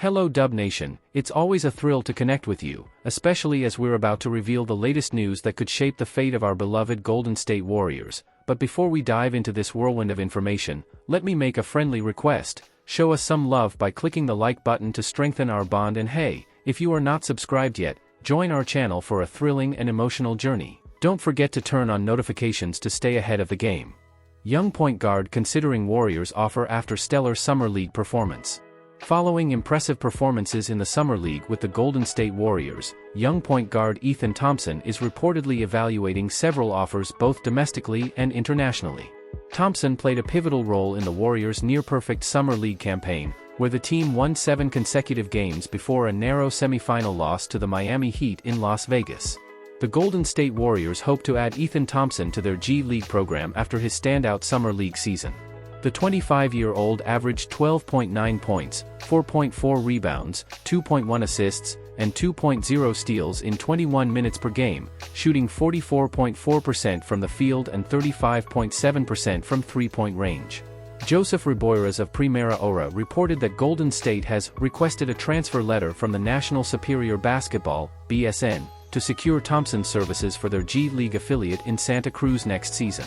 Hello Dub Nation, it's always a thrill to connect with you, especially as we're about to reveal the latest news that could shape the fate of our beloved Golden State Warriors. But before we dive into this whirlwind of information, let me make a friendly request. Show us some love by clicking the like button to strengthen our bond, and hey, if you are not subscribed yet, join our channel for a thrilling and emotional journey. Don't forget to turn on notifications to stay ahead of the game. Young point guard considering Warriors offer after stellar Summer League performance. Following impressive performances in the Summer League with the Golden State Warriors, young point guard Ethan Thompson is reportedly evaluating several offers both domestically and internationally. Thompson played a pivotal role in the Warriors' near-perfect Summer League campaign, where the team won 7 consecutive games before a narrow semifinal loss to the Miami Heat in Las Vegas. The Golden State Warriors hope to add Ethan Thompson to their G League program after his standout Summer League season. The 25-year-old averaged 12.9 points, 4.4 rebounds, 2.1 assists, and 2.0 steals in 21 minutes per game, shooting 44.4% from the field and 35.7% from three-point range. Joseph Riboiras of Primera Hora reported that Golden State has requested a transfer letter from the National Superior Basketball, BSN, to secure Thompson's services for their G League affiliate in Santa Cruz next season.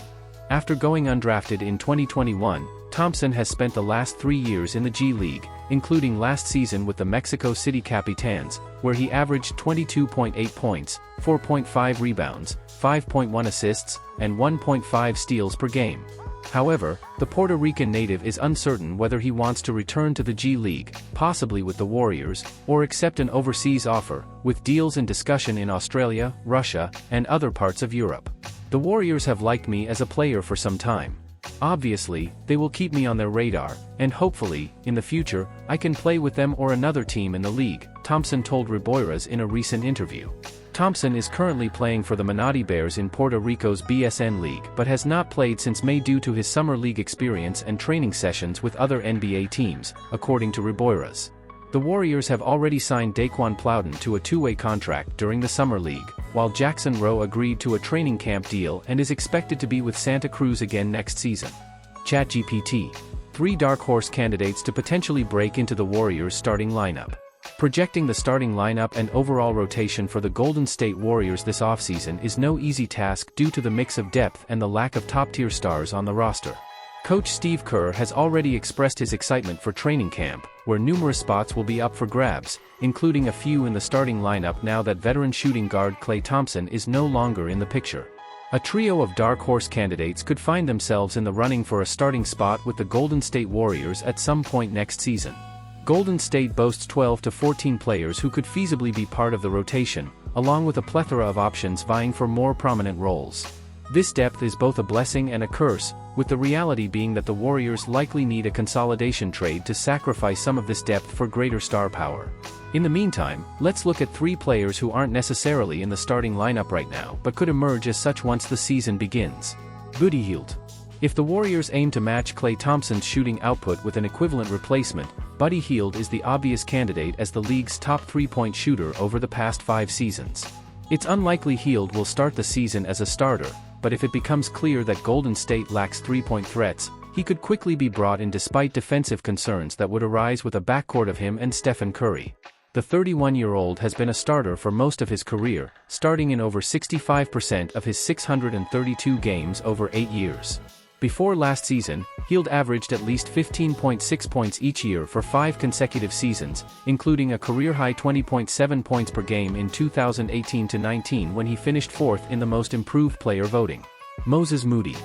After going undrafted in 2021, Thompson has spent the last 3 years in the G League, including last season with the Mexico City Capitans, where he averaged 22.8 points, 4.5 rebounds, 5.1 assists, and 1.5 steals per game. However, the Puerto Rican native is uncertain whether he wants to return to the G League, possibly with the Warriors, or accept an overseas offer, with deals in discussion in Australia, Russia, and other parts of Europe. The Warriors have liked me as a player for some time. Obviously, they will keep me on their radar, and hopefully, in the future, I can play with them or another team in the league, Thompson told Riboiras in a recent interview. Thompson is currently playing for the Manatí Bears in Puerto Rico's BSN League but has not played since May due to his Summer League experience and training sessions with other NBA teams, according to Riboiras. The Warriors have already signed Daquan Plowden to a two-way contract during the Summer League, while Jackson Rowe agreed to a training camp deal and is expected to be with Santa Cruz again next season. ChatGPT. 3 dark horse candidates to potentially break into the Warriors' starting lineup. Projecting the starting lineup and overall rotation for the Golden State Warriors this offseason is no easy task due to the mix of depth and the lack of top-tier stars on the roster. Coach Steve Kerr has already expressed his excitement for training camp, where numerous spots will be up for grabs, including a few in the starting lineup now that veteran shooting guard Klay Thompson is no longer in the picture. A trio of dark horse candidates could find themselves in the running for a starting spot with the Golden State Warriors at some point next season. Golden State boasts 12 to 14 players who could feasibly be part of the rotation, along with a plethora of options vying for more prominent roles. This depth is both a blessing and a curse, with the reality being that the Warriors likely need a consolidation trade to sacrifice some of this depth for greater star power. In the meantime, let's look at 3 players who aren't necessarily in the starting lineup right now but could emerge as such once the season begins. Buddy Hield. If the Warriors aim to match Klay Thompson's shooting output with an equivalent replacement, Buddy Hield is the obvious candidate as the league's top three-point shooter over the past 5 seasons. It's unlikely Hield will start the season as a starter, but if it becomes clear that Golden State lacks three-point threats, he could quickly be brought in despite defensive concerns that would arise with a backcourt of him and Stephen Curry. The 31-year-old has been a starter for most of his career, starting in over 65% of his 632 games over 8 years. Before last season, Hield averaged at least 15.6 points each year for 5 consecutive seasons, including a career-high 20.7 points per game in 2018-19 when he finished 4th in the Most Improved Player voting. Moses Moody.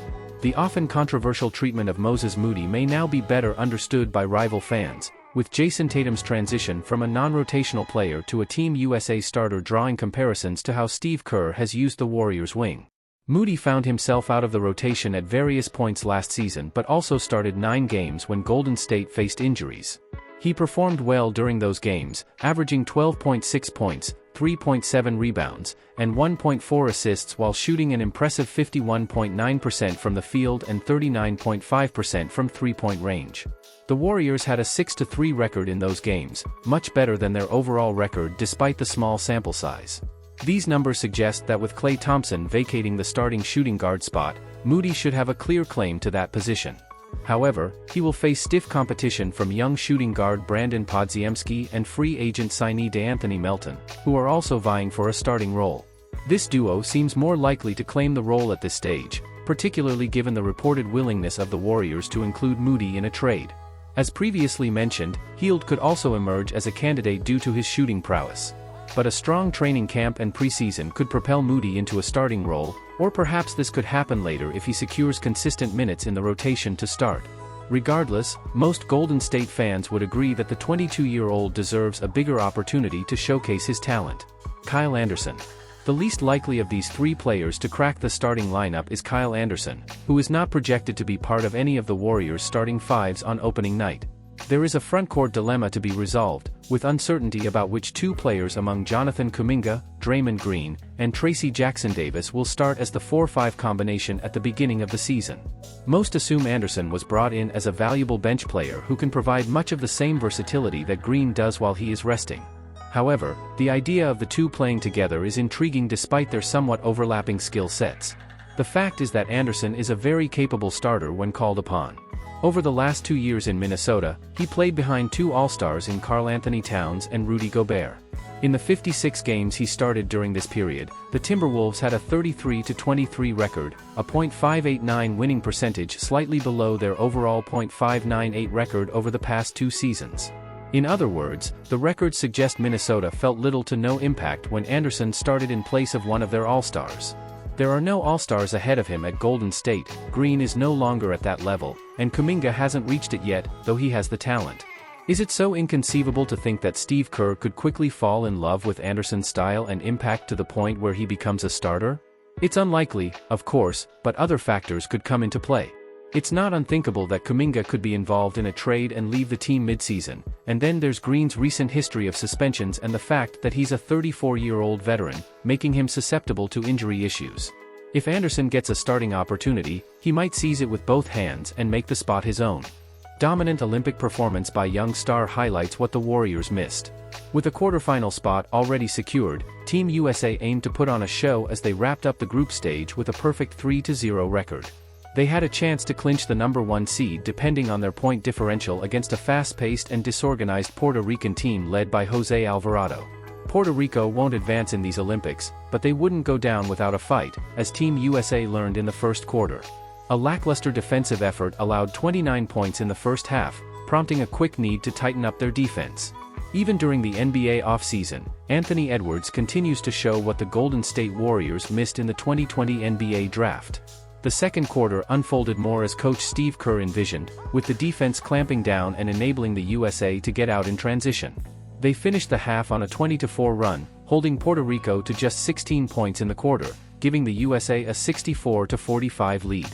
The often controversial treatment of Moses Moody may now be better understood by rival fans, with Jason Tatum's transition from a non-rotational player to a Team USA starter drawing comparisons to how Steve Kerr has used the Warriors' wing. Moody found himself out of the rotation at various points last season but also started 9 games when Golden State faced injuries. He performed well during those games, averaging 12.6 points, 3.7 rebounds, and 1.4 assists while shooting an impressive 51.9% from the field and 39.5% from three-point range. The Warriors had a 6-3 record in those games, much better than their overall record despite the small sample size. These numbers suggest that with Klay Thompson vacating the starting shooting guard spot, Moody should have a clear claim to that position. However, he will face stiff competition from young shooting guard Brandon Podziemski and free agent signee DeAnthony Melton, who are also vying for a starting role. This duo seems more likely to claim the role at this stage, particularly given the reported willingness of the Warriors to include Moody in a trade. As previously mentioned, Hield could also emerge as a candidate due to his shooting prowess. But a strong training camp and preseason could propel Moody into a starting role, or perhaps this could happen later if he secures consistent minutes in the rotation to start. Regardless, most Golden State fans would agree that the 22-year-old deserves a bigger opportunity to showcase his talent. Kyle Anderson. The least likely of these three players to crack the starting lineup is Kyle Anderson, who is not projected to be part of any of the Warriors' starting fives on opening night. There is a frontcourt dilemma to be resolved, with uncertainty about which two players among Jonathan Kuminga, Draymond Green, and Tracy Jackson-Davis will start as the 4-5 combination at the beginning of the season. Most assume Anderson was brought in as a valuable bench player who can provide much of the same versatility that Green does while he is resting. However, the idea of the two playing together is intriguing despite their somewhat overlapping skill sets. The fact is that Anderson is a very capable starter when called upon. Over the last 2 years in Minnesota, he played behind two All-Stars in Karl-Anthony Towns and Rudy Gobert. In the 56 games he started during this period, the Timberwolves had a 33-23 record, a .589 winning percentage slightly below their overall .598 record over the past 2 seasons. In other words, the records suggest Minnesota felt little to no impact when Anderson started in place of one of their All-Stars. There are no All-Stars ahead of him at Golden State, Green is no longer at that level, and Kuminga hasn't reached it yet, though he has the talent. Is it so inconceivable to think that Steve Kerr could quickly fall in love with Anderson's style and impact to the point where he becomes a starter? It's unlikely, of course, but other factors could come into play. It's not unthinkable that Kuminga could be involved in a trade and leave the team mid-season, and then there's Green's recent history of suspensions and the fact that he's a 34-year-old veteran, making him susceptible to injury issues. If Anderson gets a starting opportunity, he might seize it with both hands and make the spot his own. Dominant Olympic performance by young star highlights what the Warriors missed. With a quarterfinal spot already secured, Team USA aimed to put on a show as they wrapped up the group stage with a perfect 3-0 record. They had a chance to clinch the number 1 seed depending on their point differential against a fast-paced and disorganized Puerto Rican team led by Jose Alvarado. Puerto Rico won't advance in these Olympics, but they wouldn't go down without a fight, as Team USA learned in the first quarter. A lackluster defensive effort allowed 29 points in the first half, prompting a quick need to tighten up their defense. Even during the NBA offseason, Anthony Edwards continues to show what the Golden State Warriors missed in the 2020 NBA draft. The second quarter unfolded more as coach Steve Kerr envisioned, with the defense clamping down and enabling the USA to get out in transition. They finished the half on a 20-4 run, holding Puerto Rico to just 16 points in the quarter, giving the USA a 64-45 lead.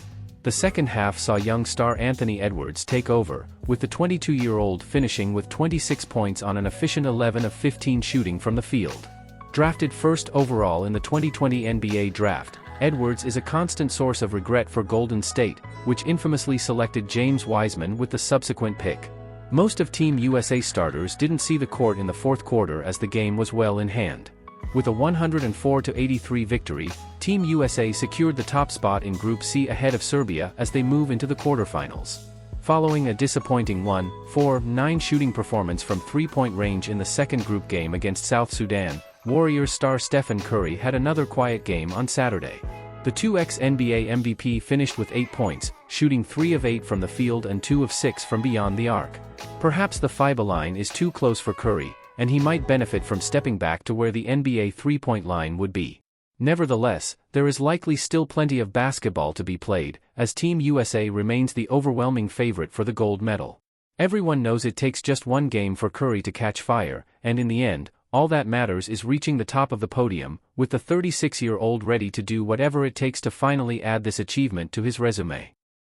The second half saw young star Anthony Edwards take over, with the 22-year-old finishing with 26 points on an efficient 11 of 15 shooting from the field. Drafted first overall in the 2020 NBA draft, Edwards is a constant source of regret for Golden State, which infamously selected James Wiseman with the subsequent pick. Most of Team USA starters didn't see the court in the fourth quarter as the game was well in hand. With a 104-83 victory, Team USA secured the top spot in Group C ahead of Serbia as they move into the quarterfinals. Following a disappointing 1-4-9 shooting performance from three-point range in the second group game against South Sudan, Warriors star Stephen Curry had another quiet game on Saturday. The 2x NBA MVP finished with 8 points, shooting 3 of 8 from the field and 2 of 6 from beyond the arc. Perhaps the FIBA line is too close for Curry, and he might benefit from stepping back to where the NBA three-point line would be. Nevertheless, there is likely still plenty of basketball to be played, as Team USA remains the overwhelming favorite for the gold medal. Everyone knows it takes just one game for Curry to catch fire, and in the end, all that matters is reaching the top of the podium, with the 36-year-old ready to do whatever it takes to finally add this achievement to his resume.